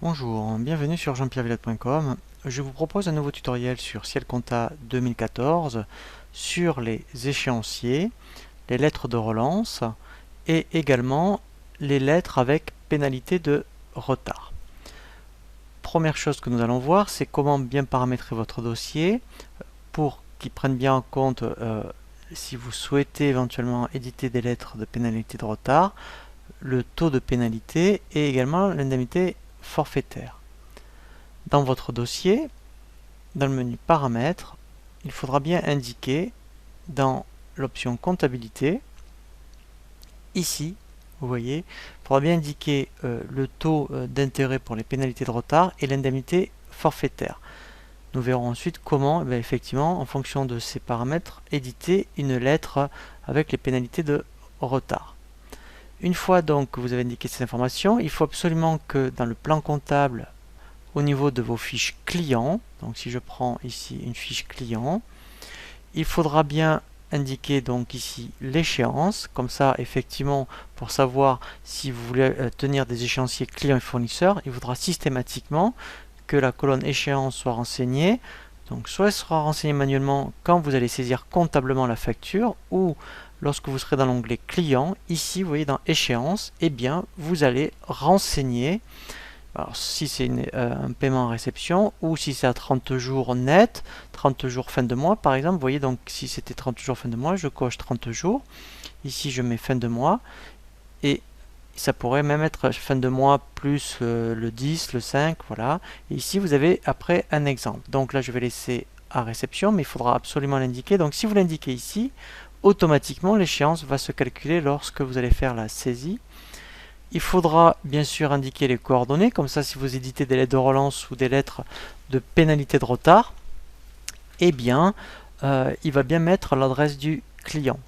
Bonjour, bienvenue sur jean-pierre-villette.com. Je vous propose un nouveau tutoriel sur Ciel Compta 2014 sur les échéanciers, les lettres de relance et également les lettres avec pénalité de retard. Première chose que nous allons voir, c'est comment bien paramétrer votre dossier pour qu'il prenne bien en compte si vous souhaitez éventuellement éditer des lettres de pénalité de retard, le taux de pénalité et également l'indemnité forfaitaire. Dans votre dossier, dans le menu paramètres, il faudra bien indiquer dans l'option comptabilité, ici, vous voyez, il faudra bien indiquer le taux d'intérêt pour les pénalités de retard et l'indemnité forfaitaire. Nous verrons ensuite comment, effectivement, en fonction de ces paramètres, éditer une lettre avec les pénalités de retard. Une fois donc que vous avez indiqué ces informations, il faut absolument que dans le plan comptable, au niveau de vos fiches clients, donc si je prends ici une fiche client, il faudra bien indiquer donc ici l'échéance, comme ça effectivement pour savoir si vous voulez tenir des échéanciers clients et fournisseurs, il faudra systématiquement que la colonne échéance soit renseignée. Donc soit elle sera renseignée manuellement quand vous allez saisir comptablement la facture, ou lorsque vous serez dans l'onglet client, ici vous voyez dans échéance, eh bien vous allez renseigner, alors si c'est un paiement en réception, ou si c'est à 30 jours net, 30 jours fin de mois par exemple, vous voyez donc si c'était 30 jours fin de mois, je coche 30 jours, ici je mets fin de mois, et ça pourrait même être fin de mois plus le 10, le 5, voilà. Et ici, vous avez après un exemple. Donc là, je vais laisser à réception, mais il faudra absolument l'indiquer. Donc si vous l'indiquez ici, automatiquement, l'échéance va se calculer lorsque vous allez faire la saisie. Il faudra bien sûr indiquer les coordonnées, comme ça, si vous éditez des lettres de relance ou des lettres de pénalité de retard, eh bien, il va bien mettre l'adresse du client.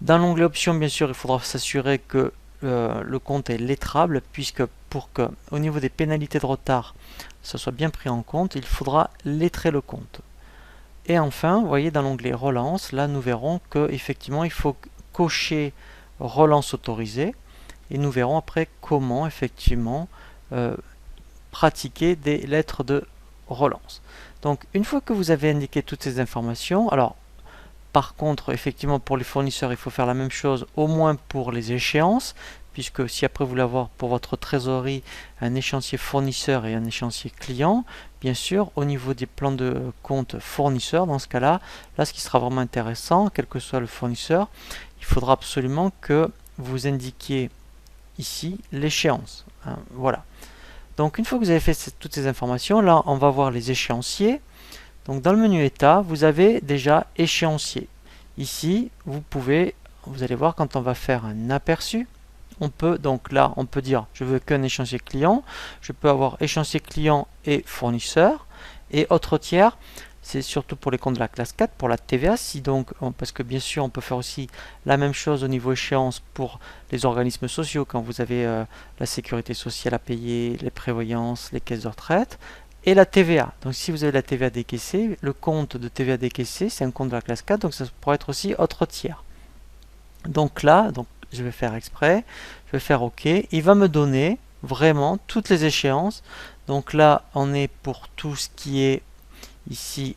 Dans l'onglet options, bien sûr, il faudra s'assurer que le compte est lettrable, puisque pour que au niveau des pénalités de retard ça soit bien pris en compte, il faudra lettrer le compte. Et enfin, vous voyez dans l'onglet relance, là nous verrons que effectivement il faut cocher relance autorisée, et nous verrons après comment effectivement pratiquer des lettres de relance. Donc une fois que vous avez indiqué toutes ces informations, alors par contre, effectivement, pour les fournisseurs, il faut faire la même chose, au moins pour les échéances, puisque si après vous voulez avoir pour votre trésorerie un échéancier fournisseur et un échéancier client, bien sûr, au niveau des plans de compte fournisseur, dans ce cas-là, là, ce qui sera vraiment intéressant, quel que soit le fournisseur, il faudra absolument que vous indiquiez ici l'échéance. Hein, voilà. Donc, une fois que vous avez fait toutes ces informations, là, on va voir les échéanciers. Donc dans le menu état, vous avez déjà échéancier. Ici, vous allez voir quand on va faire un aperçu, donc là, on peut dire je veux qu'un échéancier client, je peux avoir échéancier client et fournisseur, et autre tiers, c'est surtout pour les comptes de la classe 4, pour la TVA, parce que bien sûr on peut faire aussi la même chose au niveau échéance pour les organismes sociaux, quand vous avez la sécurité sociale à payer, les prévoyances, les caisses de retraite, et la TVA. Donc si vous avez la TVA décaissée, le compte de TVA décaissée, c'est un compte de la classe 4, donc ça pourrait être aussi autre tiers. Donc là, je vais faire exprès, je vais faire OK. Il va me donner vraiment toutes les échéances. Donc là, on est pour tout ce qui est ici,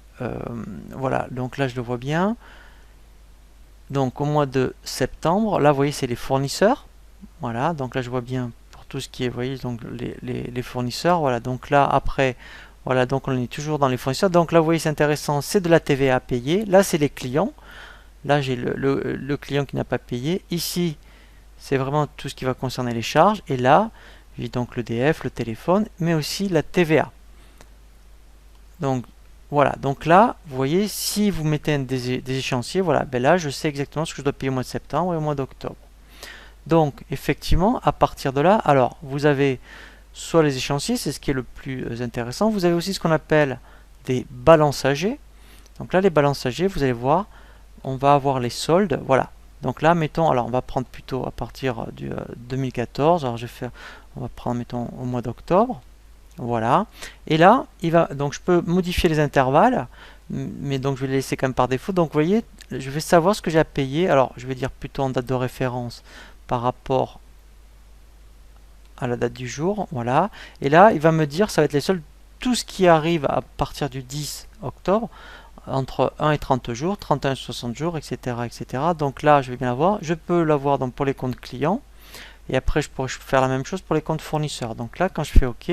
voilà, donc là je le vois bien. Donc au mois de septembre, là vous voyez c'est les fournisseurs. Voilà, donc là je vois bien tout ce qui est, vous voyez, donc les fournisseurs, voilà, donc là après, voilà, donc on est toujours dans les fournisseurs, donc là vous voyez c'est intéressant, c'est de la TVA à payer, là c'est les clients, là j'ai le client qui n'a pas payé, ici c'est vraiment tout ce qui va concerner les charges, et là, j'ai donc l'EDF, le téléphone, mais aussi la TVA. Donc voilà, donc là, vous voyez, si vous mettez des échéanciers, voilà, ben là je sais exactement ce que je dois payer au mois de septembre et au mois d'octobre. Donc, effectivement, à partir de là, alors, vous avez soit les échéanciers, c'est ce qui est le plus intéressant. Vous avez aussi ce qu'on appelle des balances âgées. Donc là, les balances âgées, vous allez voir, on va avoir les soldes. Voilà. Donc là, mettons, alors on va prendre plutôt à partir du 2014. Alors, on va prendre, mettons, au mois d'octobre. Voilà. Et là, donc je peux modifier les intervalles. mais donc je vais les laisser quand même par défaut. Donc vous voyez, je vais savoir ce que j'ai à payer. Alors je vais dire plutôt en date de référence par rapport à la date du jour, voilà. Et là, il va me dire, ça va être les soldes, tout ce qui arrive à partir du 10 octobre, entre 1 et 30 jours, 31 et 60 jours, etc., etc. Donc là, je vais bien l'avoir. Je peux l'avoir donc pour les comptes clients. Et après, je pourrais faire la même chose pour les comptes fournisseurs. Donc là, quand je fais OK,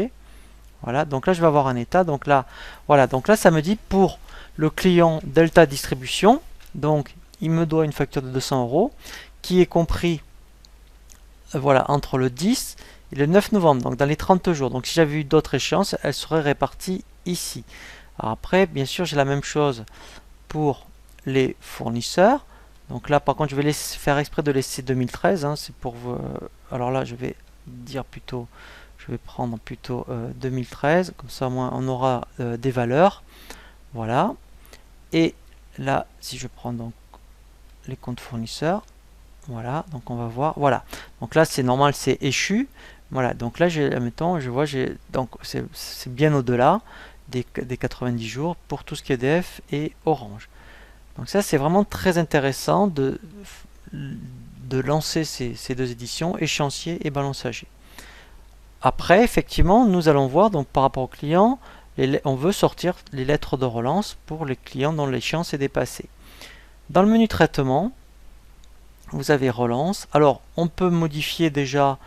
voilà. Donc là, je vais avoir un état. Donc là, voilà. Donc là, ça me dit pour le client Delta Distribution, donc il me doit une facture de 200 € qui est compris, voilà, entre le 10 et le 9 novembre, donc dans les 30 jours. Donc si j'avais eu d'autres échéances, elles seraient réparties ici. Alors après, bien sûr, j'ai la même chose pour les fournisseurs. Donc là, par contre, je vais faire exprès de laisser 2013. Hein, c'est pour vous. Alors là, je vais dire plutôt, je vais prendre plutôt 2013. Comme ça, au moins, on aura des valeurs. Voilà. Et là, si je prends donc les comptes fournisseurs, voilà. Donc on va voir. Voilà. Donc là, c'est normal, c'est échu. Voilà. Donc là, admettons, je vois, donc c'est bien au-delà des 90 jours pour tout ce qui est EDF et Orange. Donc ça, c'est vraiment très intéressant de lancer ces deux éditions, échéancier et balance âgée. Après, effectivement, nous allons voir, donc par rapport aux clients, on veut sortir les lettres de relance pour les clients dont l'échéance est dépassée. Dans le menu traitement, vous avez relance. Alors, on peut modifier déjà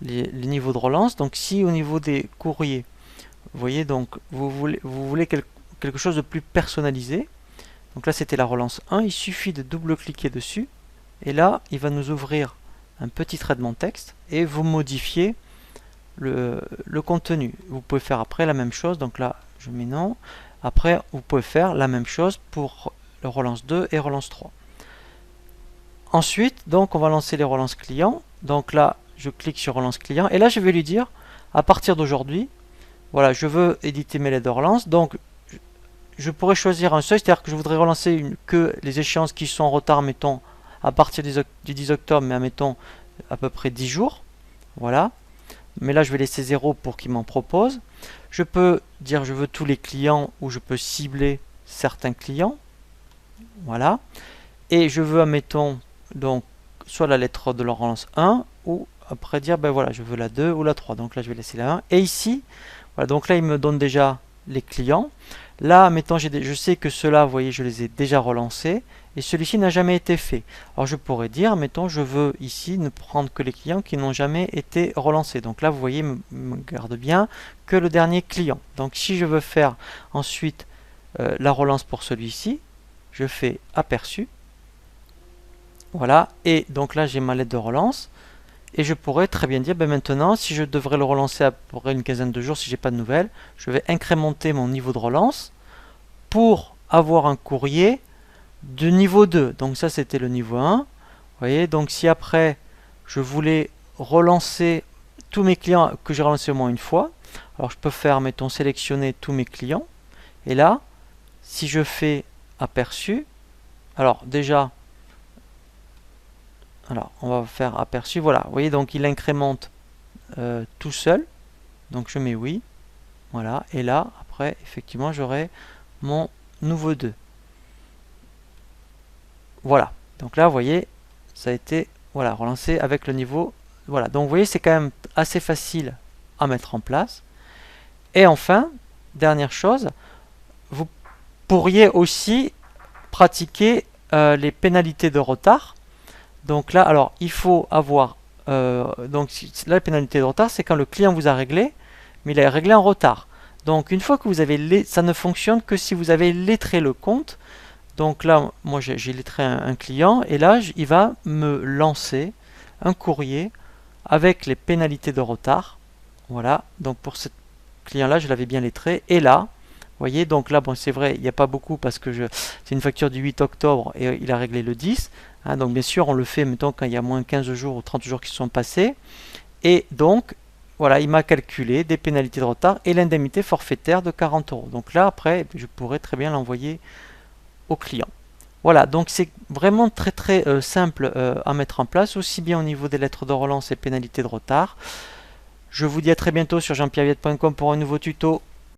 les niveaux de relance. Donc, si au niveau des courriers, vous voyez, donc vous voulez quelque chose de plus personnalisé. Donc là, c'était la relance 1. Il suffit de double-cliquer dessus. Et là, il va nous ouvrir un petit traitement texte et vous modifiez le contenu. Vous pouvez faire après la même chose. Donc là, je mets non. Après, vous pouvez faire la même chose pour le relance 2 et relance 3. Ensuite, donc, on va lancer les relances clients. Donc là, je clique sur relance client. Et là, je vais lui dire, à partir d'aujourd'hui, voilà, je veux éditer mes lettres de relance. Donc, je pourrais choisir un seuil, c'est-à-dire que je voudrais relancer que les échéances qui sont en retard, mettons, à partir du 10 octobre, mais mettons à peu près 10 jours. Voilà. Mais là, je vais laisser 0 pour qu'il m'en propose. Je peux dire je veux tous les clients ou je peux cibler certains clients. Voilà. Et je veux, admettons, donc, soit la lettre de la relance 1 ou après dire, ben voilà, je veux la 2 ou la 3. Donc là, je vais laisser la 1. Et ici, voilà, donc là, il me donne déjà les clients. Là, mettons, je sais que ceux-là, vous voyez, je les ai déjà relancés. Et celui-ci n'a jamais été fait. Alors je pourrais dire, mettons, je veux ici ne prendre que les clients qui n'ont jamais été relancés. Donc là, vous voyez, me garde bien que le dernier client. Donc si je veux faire ensuite la relance pour celui-ci, je fais aperçu. Voilà. Et donc là, j'ai ma lettre de relance. Et je pourrais très bien dire, ben maintenant, si je devrais le relancer après une quinzaine de jours, si j'ai pas de nouvelles, je vais incrémenter mon niveau de relance pour avoir un courrier de niveau 2. Donc ça, c'était le niveau 1. Vous voyez, donc si après, je voulais relancer tous mes clients que j'ai relancé au moins une fois, alors je peux faire, mettons, sélectionner tous mes clients. Et là, si je fais aperçu, alors déjà, alors on va faire aperçu, voilà, vous voyez, donc il incrémente tout seul. Donc je mets oui, voilà, et là, après, effectivement, j'aurai mon nouveau 2. Voilà, donc là, vous voyez, ça a été voilà, relancé avec le niveau. Voilà, donc vous voyez, c'est quand même assez facile à mettre en place. Et enfin, dernière chose, vous pourriez aussi pratiquer les pénalités de retard. Donc là, alors, il faut avoir... donc là, la pénalité de retard, c'est quand le client vous a réglé, mais il a réglé en retard. Donc une fois que vous avez... ça ne fonctionne que si vous avez lettré le compte. Donc là, moi j'ai lettré un client et là, il va me lancer un courrier avec les pénalités de retard. Voilà, donc pour ce client-là, je l'avais bien lettré. Et là, vous voyez, donc là, bon, c'est vrai, il n'y a pas beaucoup parce que c'est une facture du 8 octobre et il a réglé le 10. Hein, donc bien sûr, on le fait, mettons, quand il y a moins 15 jours ou 30 jours qui sont passés. Et donc, voilà, il m'a calculé des pénalités de retard et l'indemnité forfaitaire de 40 €. Donc là, après, je pourrais très bien l'envoyer au client. Voilà, donc c'est vraiment très simple à mettre en place, aussi bien au niveau des lettres de relance et pénalités de retard. Je vous dis à très bientôt sur jeanpierreviette.com pour un nouveau tuto.